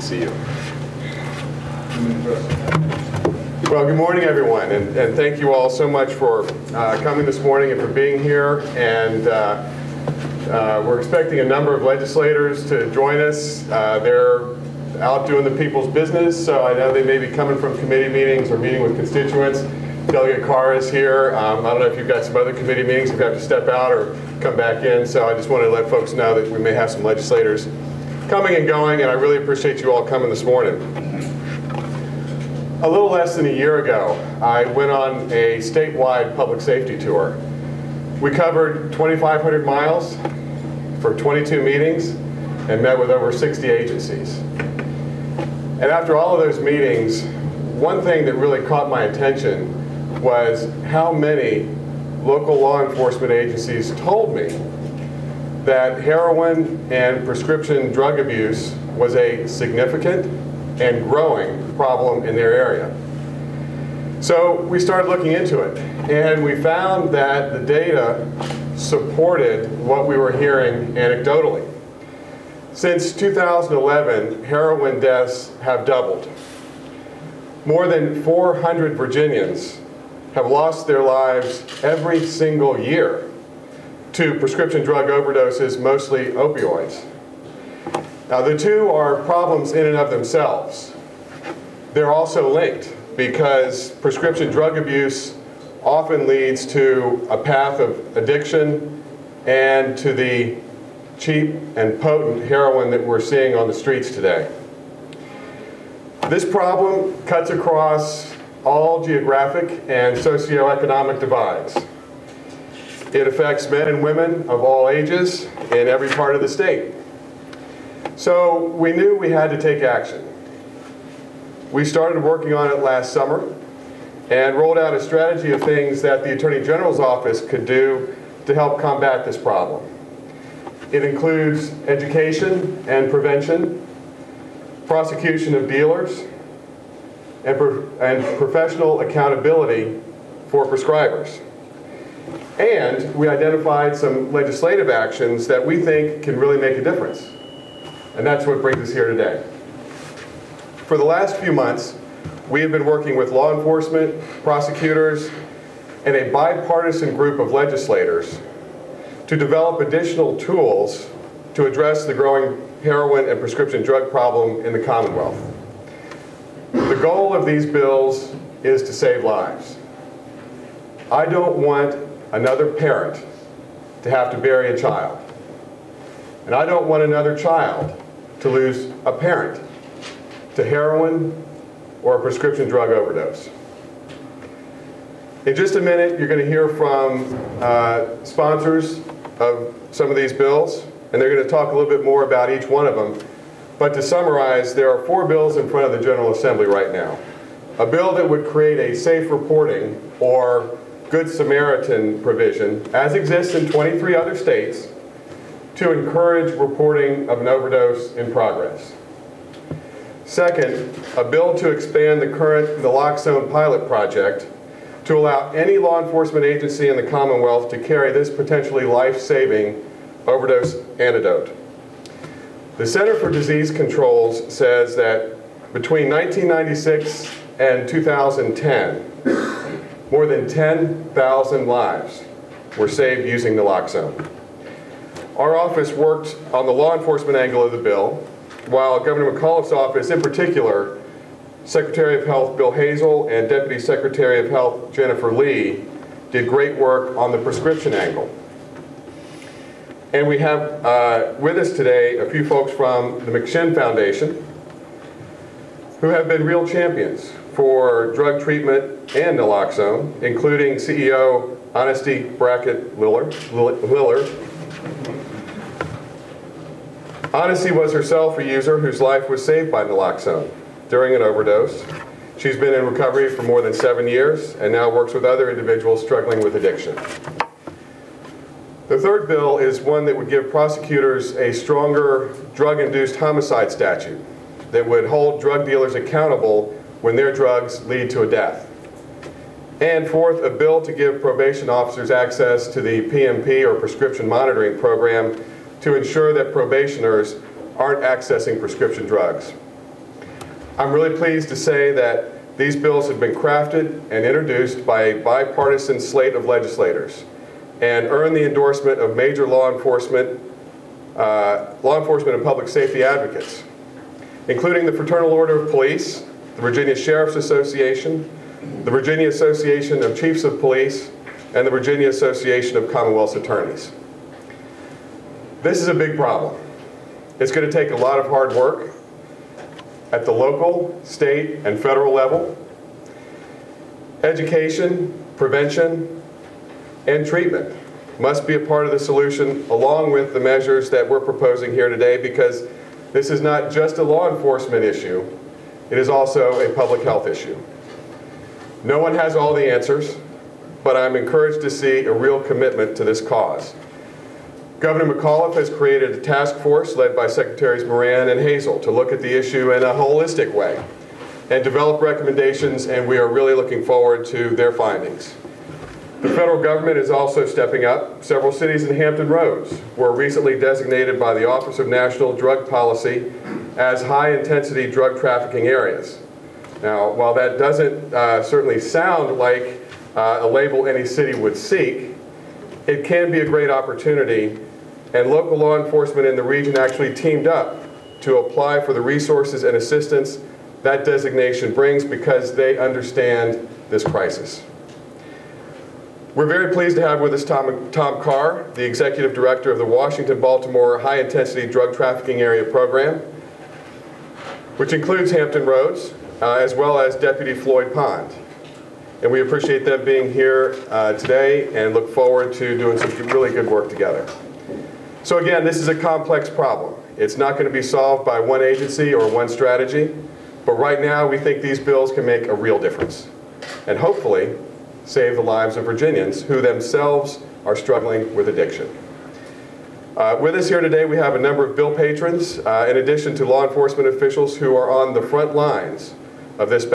see you. Well, good morning, everyone, and thank you all so much for coming this morning and for being here. And we're expecting a number of legislators to join us. They're out doing the people's business, so I know they may be coming from committee meetings or meeting with constituents. Delegate Carr is here. I don't know if you've got some other committee meetings, if you have to step out or come back in, so I just wanted to let folks know that we may have some legislators coming and going, and I really appreciate you all coming this morning. A little less than a year ago, I went on a statewide public safety tour. We covered 2,500 miles for 22 meetings and met with over 60 agencies. And after all of those meetings, one thing that really caught my attention was how many local law enforcement agencies told me that heroin and prescription drug abuse was a significant and growing problem in their area. So we started looking into it, and we found that the data supported what we were hearing anecdotally. Since 2011, heroin deaths have doubled. More than 400 Virginians have lost their lives every single year to prescription drug overdoses, mostly opioids. Now, the two are problems in and of themselves. They're also linked because prescription drug abuse often leads to a path of addiction and to the cheap and potent heroin that we're seeing on the streets today. This problem cuts across all geographic and socioeconomic divides. It affects men and women of all ages in every part of the state. So we knew we had to take action. We started working on it last summer and rolled out a strategy of things that the Attorney General's office could do to help combat this problem. It includes education and prevention, prosecution of dealers, and professional accountability for prescribers. And we identified some legislative actions that we think can really make a difference. And that's what brings us here today. For the last few months, we have been working with law enforcement, prosecutors, and a bipartisan group of legislators to develop additional tools to address the growing heroin and prescription drug problem in the Commonwealth. The goal of these bills is to save lives. I don't want another parent to have to bury a child. And I don't want another child to lose a parent to heroin or a prescription drug overdose. In just a minute, you're going to hear from sponsors of some of these bills, and they're going to talk a little bit more about each one of them. But to summarize, there are 4 bills in front of the General Assembly right now. A bill that would create a safe reporting or Good Samaritan provision, as exists in 23 other states, to encourage reporting of an overdose in progress. Second, a bill to expand the current naloxone pilot project to allow any law enforcement agency in the Commonwealth to carry this potentially life-saving overdose antidote. The Center for Disease Control says that between 1996 and 2010, more than 10,000 lives were saved using naloxone. Our office worked on the law enforcement angle of the bill, while Governor McAuliffe's office, in particular, Secretary of Health Bill Hazel and Deputy Secretary of Health Jennifer Lee, did great work on the prescription angle. And we have with us today a few folks from the McShin Foundation who have been real champions for drug treatment and naloxone, including CEO Honesty Brackett Liller. Honesty was herself a user whose life was saved by naloxone during an overdose. She's been in recovery for more than 7 years and now works with other individuals struggling with addiction. The third bill is one that would give prosecutors a stronger drug-induced homicide statute that would hold drug dealers accountable when their drugs lead to a death. And fourth, a bill to give probation officers access to the PMP or prescription monitoring program to ensure that probationers aren't accessing prescription drugs. I'm really pleased to say that these bills have been crafted and introduced by a bipartisan slate of legislators and earned the endorsement of major law enforcement and public safety advocates, including the Fraternal Order of Police, the Virginia Sheriff's Association, the Virginia Association of Chiefs of Police, and the Virginia Association of Commonwealth's Attorneys. This is a big problem. It's going to take a lot of hard work at the local, state, and federal level. Education, prevention, and treatment must be a part of the solution, along with the measures that we're proposing here today, because this is not just a law enforcement issue, it is also a public health issue. No one has all the answers, but I'm encouraged to see a real commitment to this cause. Governor McAuliffe has created a task force led by Secretaries Moran and Hazel to look at the issue in a holistic way and develop recommendations, and we are really looking forward to their findings. The federal government is also stepping up. Several cities in Hampton Roads were recently designated by the Office of National Drug Policy as high-intensity drug trafficking areas. Now, while that doesn't certainly sound like a label any city would seek, it can be a great opportunity, and local law enforcement in the region actually teamed up to apply for the resources and assistance that designation brings because they understand this crisis. We're very pleased to have with us Tom Carr, the Executive Director of the Washington-Baltimore High Intensity Drug Trafficking Area Program, which includes Hampton Roads, as well as Deputy Floyd Pond. And we appreciate them being here today and look forward to doing some really good work together. So again, this is a complex problem. It's not going to be solved by one agency or one strategy, but right now we think these bills can make a real difference and hopefully save the lives of Virginians who themselves are struggling with addiction. With us here today, we have a number of bill patrons, in addition to law enforcement officials who are on the front lines of this